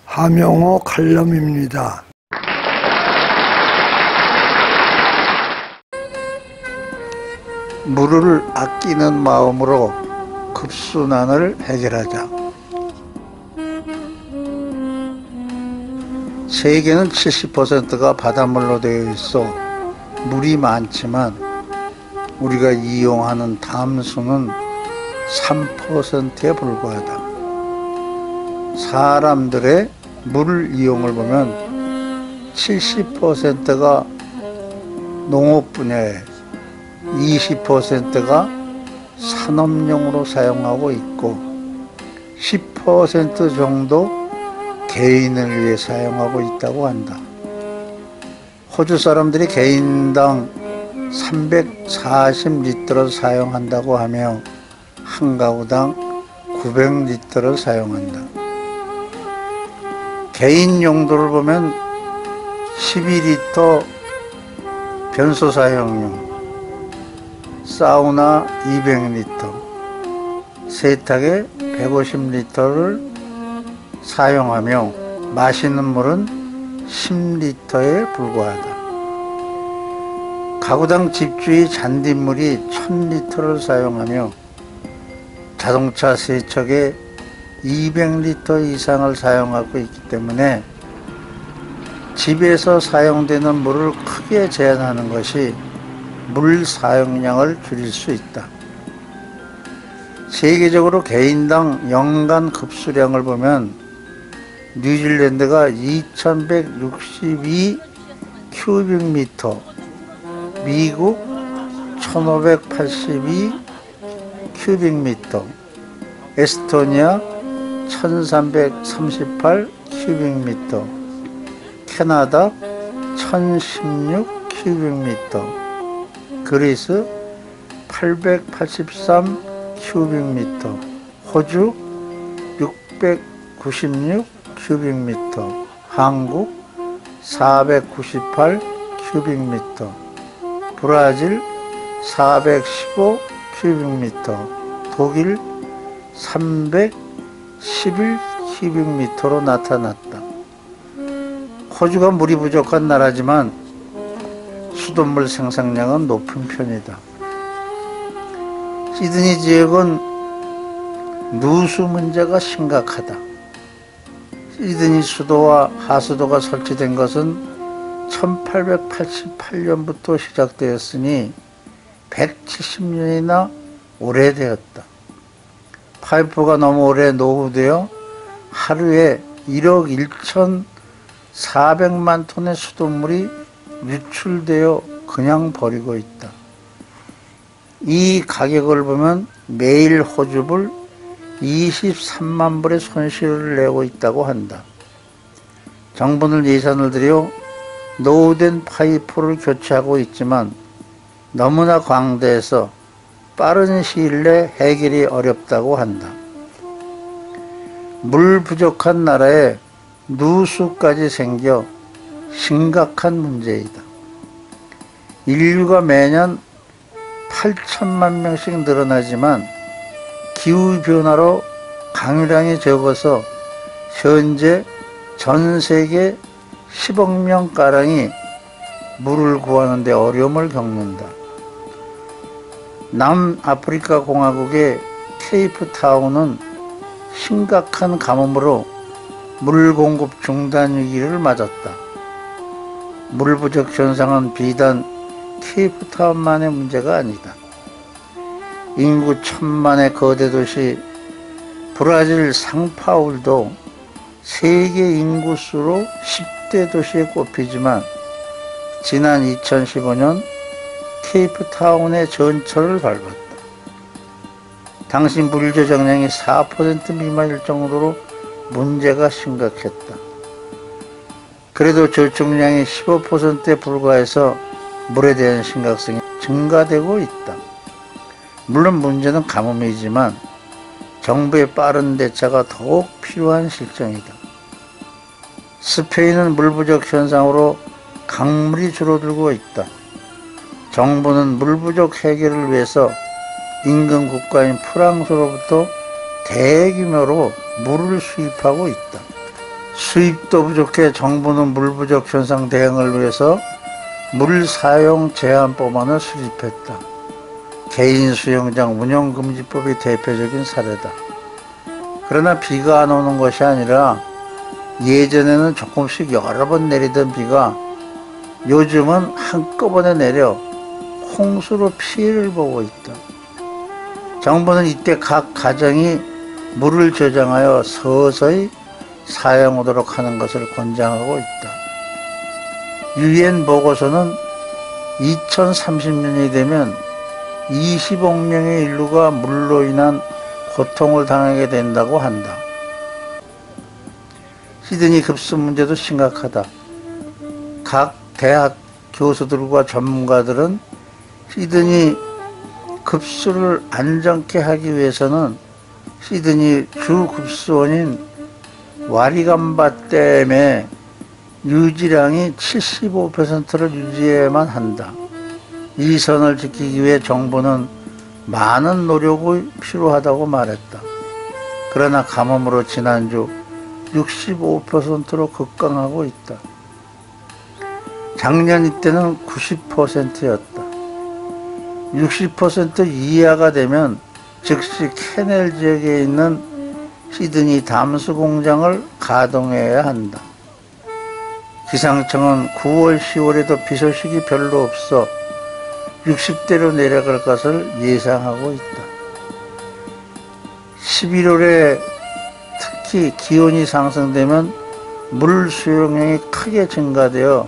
하명호 칼럼입니다. 물을 아끼는 마음으로 급순환을 해결하자. 세계는 70%가 바닷물로 되어 있어 물이 많지만 우리가 이용하는 담수는 3%에 불과하다. 사람들의 물 이용을 보면 70%가 농업 분야에, 20%가 산업용으로 사용하고 있고 10% 정도 개인을 위해 사용하고 있다고 한다. 호주 사람들이 개인당 340리터를 사용한다고 하며 한 가구당 900리터를 사용한다. 개인 용도를 보면 12리터 변소 사용용, 사우나 200리터, 세탁에 150리터를 사용하며 마시는 물은 10리터에 불과하다. 가구당 집주의 잔딧물이 1000리터를 사용하며 자동차 세척에 200리터 이상을 사용하고 있기 때문에 집에서 사용되는 물을 크게 제한하는 것이 물 사용량을 줄일 수 있다. 세계적으로 개인당 연간 급수량을 보면 뉴질랜드가 2162 큐빅미터, 미국 1582 큐빅미터, 에스토니아 1338 큐빅미터, 캐나다 1016 큐빅미터, 그리스 883 큐빅미터, 호주 696 큐빅미터, 한국 498 큐빅미터, 브라질 415 큐빅미터, 독일 311 큐빅미터로 나타났다. 호주가 물이 부족한 나라지만 수돗물 생산량은 높은 편이다. 시드니 지역은 누수 문제가 심각하다. 시드니 수도와 하수도가 설치된 것은 1888년부터 시작되었으니 170년이나 오래되었다. 파이프가 너무 오래 노후되어 하루에 1억 1,400만 톤의 수돗물이 유출되어 그냥 버리고 있다. 이 가격을 보면 매일 호주불 23만 불의 손실을 내고 있다고 한다. 정부는 예산을 들여 노후된 파이프를 교체하고 있지만 너무나 광대해서 빠른 시일 내 해결이 어렵다고 한다. 물 부족한 나라에 누수까지 생겨 심각한 문제이다. 인류가 매년 8천만 명씩 늘어나지만 기후변화로 강유량이 적어서 현재 전 세계 10억 명가량이 물을 구하는 데 어려움을 겪는다. 남아프리카 공화국의 케이프타운은 심각한 가뭄으로 물 공급 중단 위기를 맞았다. 물 부족 현상은 비단 케이프타운만의 문제가 아니다. 인구 1000만의 거대 도시 브라질 상파울도 세계 인구수로 10대 도시에 꼽히지만 지난 2015년 케이프타운의 전철을 밟았다. 당시 물 저장량이 4% 미만일 정도로 문제가 심각했다. 그래도 저축량이 15%에 불과해서 물에 대한 심각성이 증가되고 있다. 물론 문제는 가뭄이지만 정부의 빠른 대처가 더욱 필요한 실정이다. 스페인은 물 부족 현상으로 강물이 줄어들고 있다. 정부는 물 부족 해결을 위해서 인근 국가인 프랑스로부터 대규모로 물을 수입하고 있다. 수입도 부족해 정부는 물 부족 현상 대응을 위해서 물 사용 제한법안을 수립했다. 개인 수영장 운영금지법이 대표적인 사례다. 그러나 비가 안 오는 것이 아니라 예전에는 조금씩 여러 번 내리던 비가 요즘은 한꺼번에 내려 홍수로 피해를 보고 있다. 정부는 이때 각 가정이 물을 저장하여 서서히 사용하도록 하는 것을 권장하고 있다. 유엔 보고서는 2030년이 되면 20억 명의 인류가 물로 인한 고통을 당하게 된다고 한다. 시드니 급수 문제도 심각하다. 각 대학 교수들과 전문가들은 시드니 급수를 안정케 하기 위해서는 시드니 주 급수원인 와리감바 댐의 유지량이 75%를 유지해야만 한다. 이 선을 지키기 위해 정부는 많은 노력이 필요하다고 말했다. 그러나 가뭄으로 지난주 65%로 급강하고 있다. 작년 이때는 90%였다. 60% 이하가 되면 즉시 캐넬 지역에 있는 시드니 담수 공장을 가동해야 한다. 기상청은 9월, 10월에도 비 소식이 별로 없어 60대로 내려갈 것을 예상하고 있다. 11월에 특히 기온이 상승되면 물 수용량이 크게 증가되어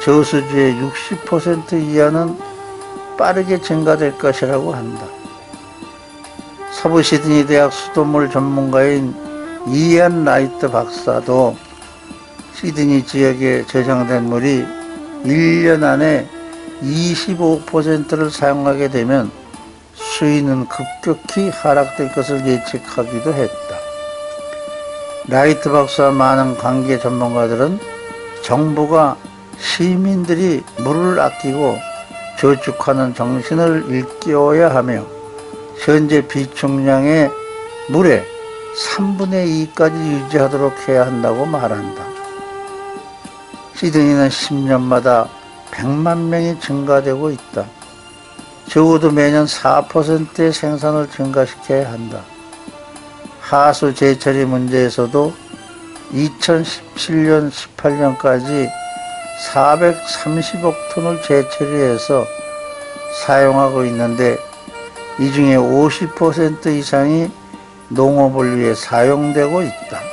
저수지의 60% 이하는 빠르게 증가될 것이라고 한다. 서부 시드니 대학 수돗물 전문가인 이안 라이트 박사도 시드니 지역에 저장된 물이 1년 안에 25%를 사용하게 되면 수위는 급격히 하락될 것을 예측하기도 했다. 라이트 박사와 많은 관계 전문가들은 정부가 시민들이 물을 아끼고 저축하는 정신을 일깨워야 하며 현재 비축량의 물의 3분의 2까지 유지하도록 해야 한다고 말한다. 시드니는 10년마다 100만 명이 증가되고 있다. 적어도 매년 4%의 생산을 증가시켜야 한다. 하수 재처리 문제에서도 2017년, 18년까지 430억 톤을 재처리해서 사용하고 있는데 이 중에 50% 이상이 농업을 위해 사용되고 있다.